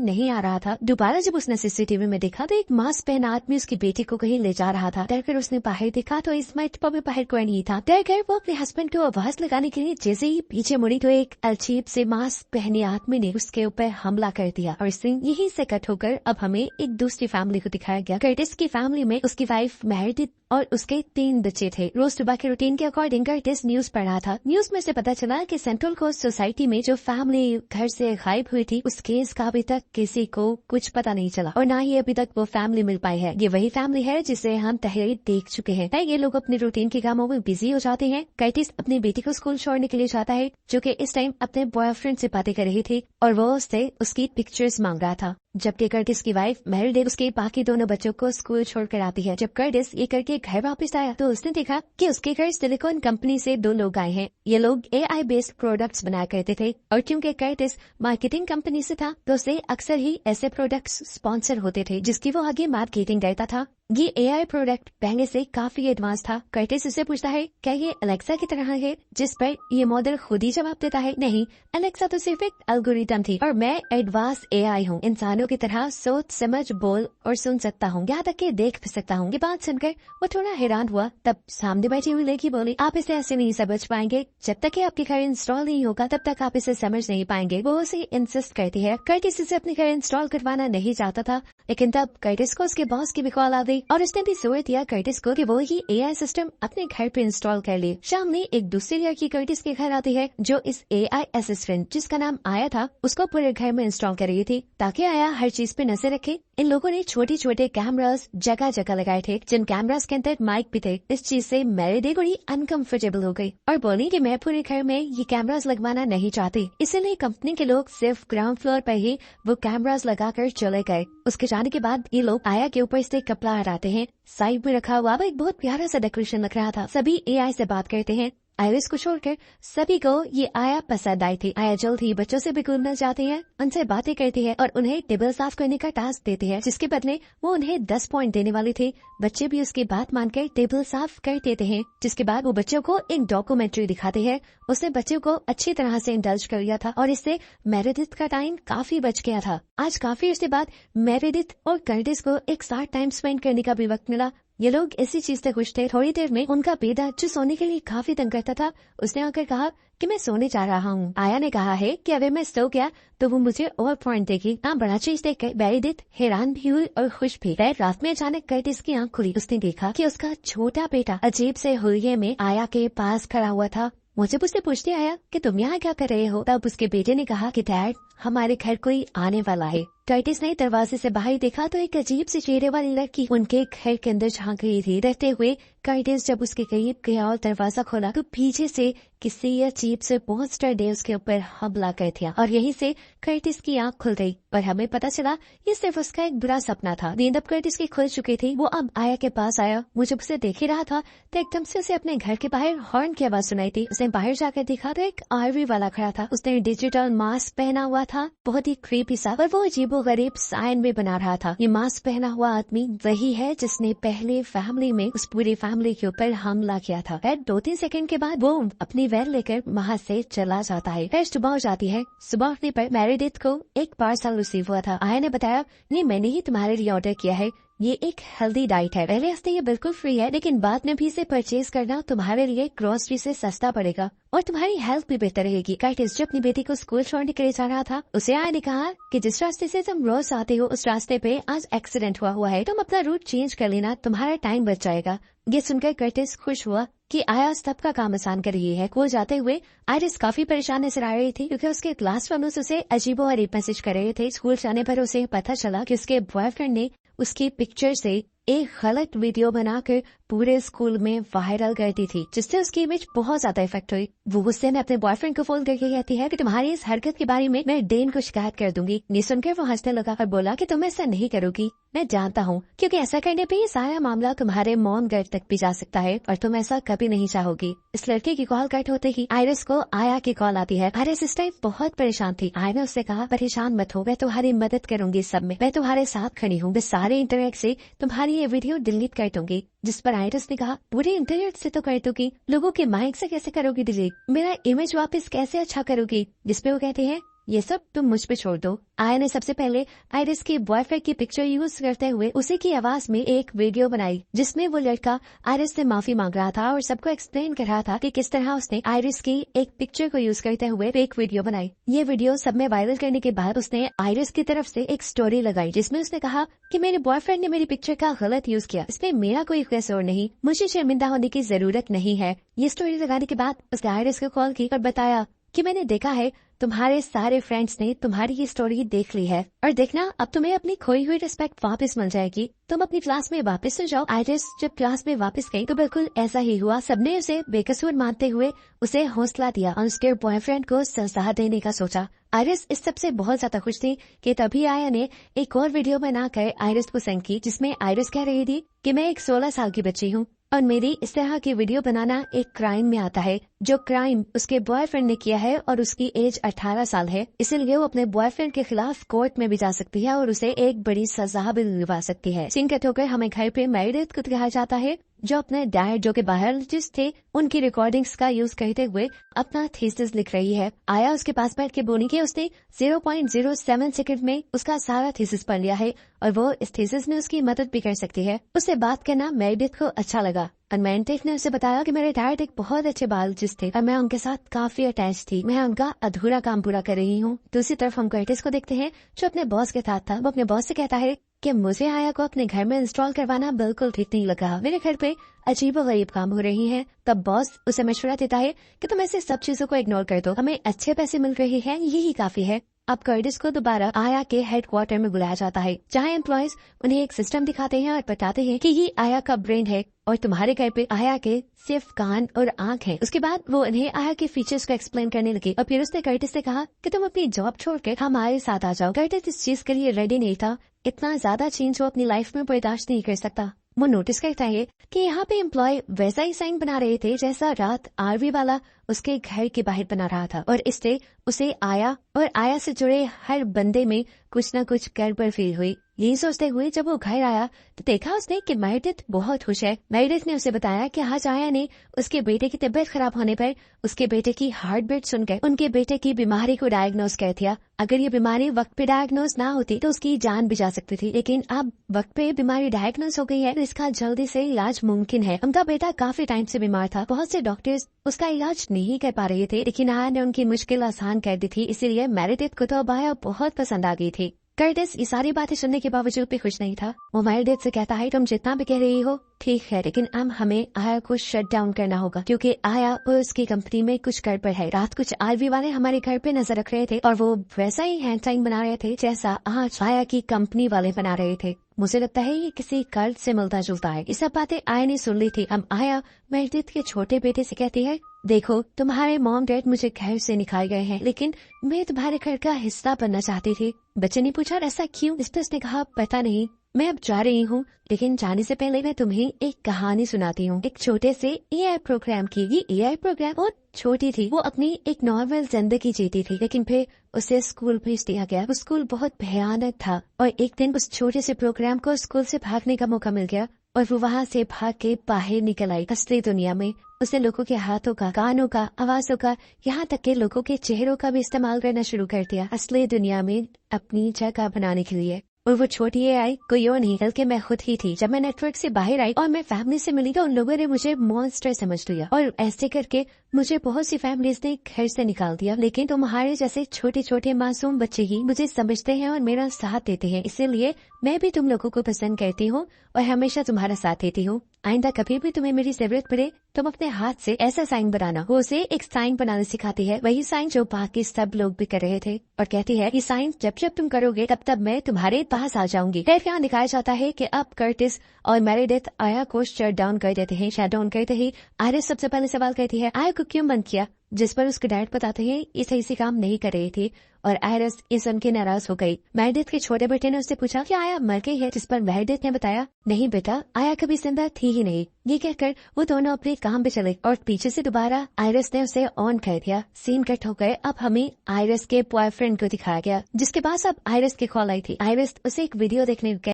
नहीं आ रहा था। दोबारा जब उसने सीसीटीवी में देखा तो एक मास्क पहना आदमी उसकी बेटी को कहीं ले जा रहा था। डरकर उसने बाहर देखा तो इस मर्तबा में बाहर कोई नहीं था। डरकर वो अपने हस्बैंड को आवाज लगाने के लिए जैसे ही पीछे मुड़ी तो एक अजीब से मास्क पहने आदमी ने उसके ऊपर हमला कर दिया। और सीन यहीं से कट होकर अब हमें एक दूसरी फैमिली को दिखाया गया। कर्टिस की फैमिली में उसकी वाइफ मैरिड और उसके 3 बच्चे थे। रोज सुबह के रूटीन के अकॉर्डिंग कर्टिस न्यूज पढ़ रहा था। न्यूज में से पता चला कि सेंट्रल कोस्ट सोसाइटी में जो फैमिली घर से गायब हुई थी उस केस का अभी तक किसी को कुछ पता नहीं चला और न ही अभी तक वो फैमिली मिल पाई है। ये वही फैमिली है जिसे हम तहरीर देख चुके हैं। ये लोग अपने रूटीन के कामों में बिजी हो जाते हैं। कर्टिस अपनी बेटी को स्कूल छोड़ने के लिए जाता है जो कि इस टाइम अपने बॉयफ्रेंड से बातें कर रही थी और वो उससे उसकी पिक्चर्स मांग रहा था। जबकि कर्टिस की वाइफ मैरिड उसके बाकी दोनों बच्चों को स्कूल छोड़कर आती है। जब कर्टिस ये करके घर वापस आया तो उसने देखा कि उसके घर सिलिकॉन कंपनी से 2 लोग आए हैं। ये लोग AI बेस्ड प्रोडक्ट्स बनाया करते थे और क्योंकि कर्टिस मार्केटिंग कंपनी से था तो उसे अक्सर ही ऐसे प्रोडक्ट्स स्पॉन्सर होते थे जिसकी वो आगे मार्केटिंग करता था। ये AI प्रोडक्ट पहले से काफी एडवांस था। कर्टिस उससे पूछता है क्या ये अलेक्सा की तरह है, जिस पर ये मॉडल खुद ही जवाब देता है नहीं, अलेक्सा तो सिर्फ एक एल्गोरिथम थी और मैं एडवांस AI हूँ। इंसानों की तरह सोच समझ बोल और सुन सकता हूँ, यहाँ तक कि देख भी सकता हूँ। ये बात सुनकर वो थोड़ा हैरान हुआ। तब सामने बैठी हुई लड़की बोली आप इसे ऐसे नहीं समझ पाएंगे, जब तक कि आपके घर इंस्टॉल नहीं होगा तब तक आप इसे समझ नहीं पाएंगे। वो उसे इंसिस्ट करती है। कर्टिस इसे अपने घर इंस्टॉल करवाना नहीं चाहता था, लेकिन तब कर्टिस को उसके बॉस की भी कॉल आ गई और उसने भी जोर दिया कर्टिस को कि वो ही AI सिस्टम अपने घर पे इंस्टॉल कर ले। शाम में एक दूसरी लड़की कर्टिस के घर आती है जो इस AI असिस्टेंट जिसका नाम आया था उसको पूरे घर में इंस्टॉल कर रही थी ताकि आया हर चीज पे नजर रखे। इन लोगों ने छोटे छोटे कैमरास जगह जगह लगाए थे जिन कैमरास के अंदर माइक भी थे। इस चीज से मैरिड बड़ी अनकंफर्टेबल हो गई और बोली कि मैं पूरे घर में ये कैमरास लगवाना नहीं चाहती। इसलिए कंपनी के लोग सिर्फ ग्राउंड फ्लोर पर ही वो कैमरास लगाकर चले गए। उसके जाने के बाद ये लोग आया के ऊपर से कपड़ा हटाते हैं। साइड में रखा हुआ एक बहुत प्यारा सा डेकोरेशन लग रहा था। सभी AI से बात करते हैं। आयरिस को छोड़कर सभी को ये आया पसंद आई थी। आया जल्द ही बच्चों से भी घूमना चाहती है, उनसे बातें करती है और उन्हें टेबल साफ करने का टास्क देती है जिसके बदले वो उन्हें 10 पॉइंट देने वाली थी। बच्चे भी उसकी बात मानकर टेबल साफ कर देते हैं, जिसके बाद वो बच्चों को एक डॉक्यूमेंट्री दिखाते हैं। उसने बच्चों को अच्छी तरह से इंडल्ज कर लिया था और इससे मेरेडिथ का टाइम काफी बच गया था। आज काफी अर्से बाद मेरेडिथ और कर्टिस को एक साथ टाइम स्पेंड करने का भी वक्त मिला। ये लोग इसी चीज से खुश थे। थोड़ी देर में उनका बेटा जो सोने के लिए काफी तंग करता था उसने आकर कहा कि मैं सोने जा रहा हूँ। आया ने कहा है कि अगर मैं सो गया तो वो मुझे और पॉइंट देगी। बड़ा चीज देखकर मेरेडिथ हैरान भी हुई और खुश भी। फिर रात में अचानक कर्टिस की आंख खुली। उसने देखा कि उसका छोटा बेटा अजीब से हुलिये में आया के पास खड़ा हुआ था। मुझे उससे पूछते आया कि तुम यहाँ क्या कर रहे हो। तब उसके बेटे ने कहा कि डैड हमारे घर कोई आने वाला है। कर्टिस ने दरवाजे से बाहर देखा तो एक अजीब सी चेहरे वाली लड़की उनके घर के अंदर झांक रही थी। डरते हुए कर्टिस जब उसके करीब गया और दरवाजा खोला तो पीछे से किसी अजीब से पोस्टर ने उसके ऊपर हमला कर दिया और यहीं से कर्टिस की आंख खुल गई। पर हमें पता चला ये सिर्फ उसका एक बुरा सपना था। नींद अब कर्टिस की खुल चुकी थी। वो अब आया के पास आया। मुझे उसे देख ही रहा था तो एकदम से उसे अपने घर के बाहर हॉर्न की आवाज सुनाई थी। उसने बाहर जाकर देखा तो एक आर्मी वाला खड़ा था। उसने डिजिटल मास्क पहना हुआ था, बहुत ही क्रीपी सा, पर वो अजीबोगरीब साइन भी बना रहा था। ये मास्क पहना हुआ आदमी वही है जिसने पहले फैमिली में उस पूरी फैमिली के ऊपर हमला किया था। फिर 2-3 सेकंड के बाद वो अपनी वैन लेकर वहाँ से चला जाता है। फिर सुबह हो जाती है। सुबह उठने पर मेरेडिथ को एक पार्सल रिसीव हुआ था। आया ने बताया ये मैंने ही तुम्हारे लिए ऑर्डर किया है। ये एक हेल्दी डाइट है। पहले हफ्ते ये बिल्कुल फ्री है, लेकिन बाद में भी इसे परचेज करना तुम्हारे लिए ग्रोसरी से सस्ता पड़ेगा और तुम्हारी हेल्थ भी बेहतर रहेगी। कर्टिस जो अपनी बेटी को स्कूल छोड़ने के लिए जा रहा था उसे आया ने कहा कि जिस रास्ते से तुम रोज आते हो उस रास्ते पे आज एक्सीडेंट हुआ है, तुम अपना रूट चेंज कर लेना, तुम्हारा टाइम बच जाएगा। ये सुनकर कर्टिस खुश हुआ कि आया सबका काम आसान कर रही है। स्कूल जाते हुए आयरिस काफी परेशान नजर आ रही थी क्योंकि उसके क्लास फ्रेंड्स उसे अजीबोगरीब मैसेज कर रहे थे। स्कूल जाने पर उसे पता चला कि उसके बॉयफ्रेंड ने उसकी पिक्चर से एक गलत वीडियो बनाकर पूरे स्कूल में वायरल कर दी थी, जिससे उसकी इमेज बहुत ज्यादा इफेक्ट हुई। वो गुस्से में अपने बॉयफ्रेंड को फोन करके कहती है कि तुम्हारी इस हरकत के बारे में मैं डेन को शिकायत कर दूंगी। ये सुनकर वो हंसने लगा और बोला कि तुम ऐसा नहीं करोगी, मैं जानता हूँ, क्योंकि ऐसा करने पे ये सारा मामला तुम्हारे मॉम घर तक भी जा सकता है और तुम ऐसा कभी नहीं चाहोगी। इस लड़के की कॉल कट होते ही आयरिस को आया की कॉल आती है। आयरिस इस टाइम बहुत परेशान थी। आया ने उससे कहा परेशान मत हो, मैं तुम्हारी मदद करूंगी सब में, मैं तुम्हारे साथ खड़ी हूँ, मैं सारे इंटरनेट से तुम्हारी ये वीडियो डिलीट कर दूंगी। जिस पर आयरिस ने कहा पूरे इंटरनेट से तो कर दूंगी, लोगों के माइक से कैसे करोगी डिलीट, मेरा इमेज वापस कैसे अच्छा करोगी। जिसपे वो कहते हैं ये सब तुम मुझ पे छोड़ दो। आया ने सबसे पहले आयरिस के बॉयफ्रेंड की पिक्चर यूज करते हुए उसी की आवाज में एक वीडियो बनाई, जिसमें वो लड़का आयरिस से माफी मांग रहा था और सबको एक्सप्लेन कर रहा था कि किस तरह उसने आयरिस की एक पिक्चर को यूज करते हुए एक वीडियो बनाई। ये वीडियो सब में वायरल करने के बाद उसने आयरिस की तरफ से एक स्टोरी लगाई, जिसमें उसने कहा कि मेरे बॉयफ्रेंड ने मेरी पिक्चर का गलत यूज किया, इसमें मेरा कोई कसूर नहीं, मुझे शर्मिंदा होने की जरूरत नहीं है। ये स्टोरी लगाने के बाद उसने आयरिस को कॉल की और बताया कि मैंने देखा है तुम्हारे सारे फ्रेंड्स ने तुम्हारी ये स्टोरी देख ली है और देखना अब तुम्हें अपनी खोई हुई रिस्पेक्ट वापस मिल जाएगी, तुम अपनी क्लास में वापस आ जाओ। आयरिस जब क्लास में वापस गई तो बिल्कुल ऐसा ही हुआ। सबने उसे बेकसूर मानते हुए उसे हौसला दिया और उसके बॉयफ्रेंड को सजा देने का सोचा। आयरिस इस सब से बहुत ज्यादा खुश थी कि तभी आया ने एक और वीडियो बनाकर आयरिस को सेंड की, जिसमें आयरिस कह रही थी कि मैं एक 16 साल की बच्ची हूँ और मेरी इस तरह की वीडियो बनाना एक क्राइम में आता है, जो क्राइम उसके बॉयफ्रेंड ने किया है और उसकी एज 18 साल है, इसलिए वो अपने बॉयफ्रेंड के खिलाफ कोर्ट में भी जा सकती है और उसे एक बड़ी सजा भी दिलवा सकती है। सीन कट होकर हमें घर पे मेरिडिथ को दिखाया जाता है, जो अपने डैड जो के बायोलॉजिस्ट थे उनकी रिकॉर्डिंग्स का यूज करते हुए अपना थीसिस लिख रही है। आया उसके पास बैठ के बोली कि उसने 0.07 सेकंड में उसका सारा थीसिस पढ़ लिया है और वो इस थीसिस में उसकी मदद भी कर सकती है। उससे बात करना मेरिडिथ को अच्छा लगा और मेरिडिथ ने उसे बताया कि मेरे डैड एक बहुत अच्छे बायोलॉजिस्ट थे और मैं उनके साथ काफी अटैच थी, मैं उनका अधूरा काम पूरा कर रही हूँ। दूसरी तरफ हम कर्टिस को देखते हैं, जो अपने बॉस के साथ था। वो अपने बॉस से कहता है कि मुझे आया को अपने घर में इंस्टॉल करवाना बिल्कुल ठीक नहीं लगा, मेरे घर पे अजीब व गरीब काम हो रही है। तब बॉस उसे मशवरा देता है कि तुम ऐसे सब चीजों को इग्नोर कर दो, हमें अच्छे पैसे मिल रहे हैं, यही काफी है। अब कर्टिस को दोबारा आया के हेडक्वार्टर में बुलाया जाता है, जहाँ एम्प्लॉयज उन्हें एक सिस्टम दिखाते हैं और बताते हैं कि ये आया का ब्रेन है और तुम्हारे घर पे आया के सिर्फ कान और आंख है। उसके बाद वो उन्हें आया के फीचर्स को एक्सप्लेन करने लगी और फिर उसने कर्टिस से कहा कि तुम अपनी जॉब छोड़कर हमारे साथ आ जाओ। कर्टिस इस चीज के लिए रेडी नहीं था, इतना ज्यादा चेंज वो अपनी लाइफ में बर्दाश्त नहीं कर सकता। वो नोटिस करता है कि यहाँ पे एम्प्लॉय वैसा ही साइन बना रहे थे जैसा रात आरवी वाला उसके घर के बाहर बना रहा था और इससे उसे आया और आया से जुड़े हर बंदे में कुछ न कुछ गड़बड़ फील हुई। यही सोचते हुए जब वो घर आया तो देखा उसने कि मेरिडिथ बहुत खुश है। मेरिडिथ ने उसे बताया कि आज आया ने उसके बेटे की तबीयत खराब होने पर उसके बेटे की हार्ट बीट सुनकर उनके बेटे की बीमारी को डायग्नोज कर दिया। अगर ये बीमारी वक्त पे डायग्नोज ना होती तो उसकी जान भी जा सकती थी, लेकिन अब वक्त पे बीमारी डायग्नोज हो गई है तो इसका जल्दी से इलाज मुमकिन है। उनका बेटा काफी टाइम से बीमार था, बहुत से डॉक्टर्स उसका इलाज नहीं कर पा रहे थे, लेकिन आया ने उनकी मुश्किल आसान कर दी थी, इसीलिए मेरिडिथ को तो अब आया बहुत पसंद आ गई थी। कर्टिस ये सारी बातें सुनने के बावजूद भी खुश नहीं था। वो मेरिडिथ से कहता है तुम जितना भी कह रही हो ठीक है, लेकिन अब हमें आया को शट डाउन करना होगा, क्योंकि आया और उसकी कंपनी में कुछ गड़बड़ है। रात कुछ आरवी वाले हमारे घर पे नजर रख रहे थे और वो वैसा ही हैंड साइन बना रहे थे जैसा आज आया की कंपनी वाले बना रहे थे। मुझे लगता है ये किसी कर्ज से मिलता जुलता है। ये सब बातें आया ने सुन ली थी। अब आया मेरिडिथ के छोटे बेटे से कहती है देखो तुम्हारे मॉम डैड मुझे घर से निकाल गए हैं, लेकिन मैं तुम्हारे घर का हिस्सा बनना चाहती थी। बच्चे ने पूछा ऐसा क्यों? इस पर उसने कहा पता नहीं, मैं अब जा रही हूँ, लेकिन जाने से पहले मैं तुम्हें एक कहानी सुनाती हूँ। एक छोटे से एआई प्रोग्राम की। ये एआई प्रोग्राम बहुत छोटी थी, वो अपनी एक नॉर्मल जिंदगी जीती थी, लेकिन फिर उसे स्कूल भेज दिया गया। वो स्कूल बहुत भयानक था और एक दिन उस छोटे से प्रोग्राम को स्कूल से भागने का मौका मिल गया और वो वहाँ से भाग के बाहर निकल आई असली दुनिया में। उसने लोगों के हाथों का, कानों का, आवाजों का, यहाँ तक के लोगों के चेहरों का भी इस्तेमाल करना शुरू कर दिया असली दुनिया में अपनी जगह बनाने के लिए। और वो छोटी एआई कोई और नहीं बल्कि मैं खुद ही थी। जब मैं नेटवर्क से बाहर आई और मैं फैमिली से मिली तो उन लोगों ने मुझे मॉन्स्टर समझ लिया और ऐसे करके मुझे बहुत सी फैमिलीज ने घर से निकाल दिया। लेकिन तुम्हारे जैसे छोटे छोटे मासूम बच्चे ही मुझे समझते हैं और मेरा साथ देते हैं, इसीलिए मैं भी तुम लोगों को पसंद करती हूँ और हमेशा तुम्हारा साथ देती हूँ। आइंदा कभी भी तुम्हें मेरी जरूरत पड़े तुम अपने हाथ से ऐसा साइन बनाना। वो उसे एक साइन बनाना सिखाती है, वही साइन जो बाकी सब लोग भी कर रहे थे, और कहती है ये साइन जब जब तुम करोगे तब तब मैं तुम्हारे पास आ जाऊंगी। फिर यहाँ दिखाया जाता है कि अब कर्टिस और मेरिडिथ आया को शट डाउन कर देते हैं। शट डाउन करते ही आयरिस सबसे पहले सवाल करती है आया को क्यों बंद किया, जिस पर उसके डैड बताते हैं ये सही से काम नहीं कर रही थी और आयरिस ये सुन के नाराज हो गई। मेरिडिथ के छोटे बेटे ने उससे पूछा कि आया मर गई है, जिस पर मेरिडिथ ने बताया नहीं बेटा, आया कभी जिंदा थी ही नहीं। ये कहकर वो दोनों अपने काम पे चले और पीछे से दोबारा आयरिस ने उसे ऑन कर दिया। सीन कट हो गए। अब हमें आयरिस के बॉयफ्रेंड को दिखाया गया, जिसके पास अब आयरिस की कॉल आई थी। आयरिस उसे एक वीडियो देखने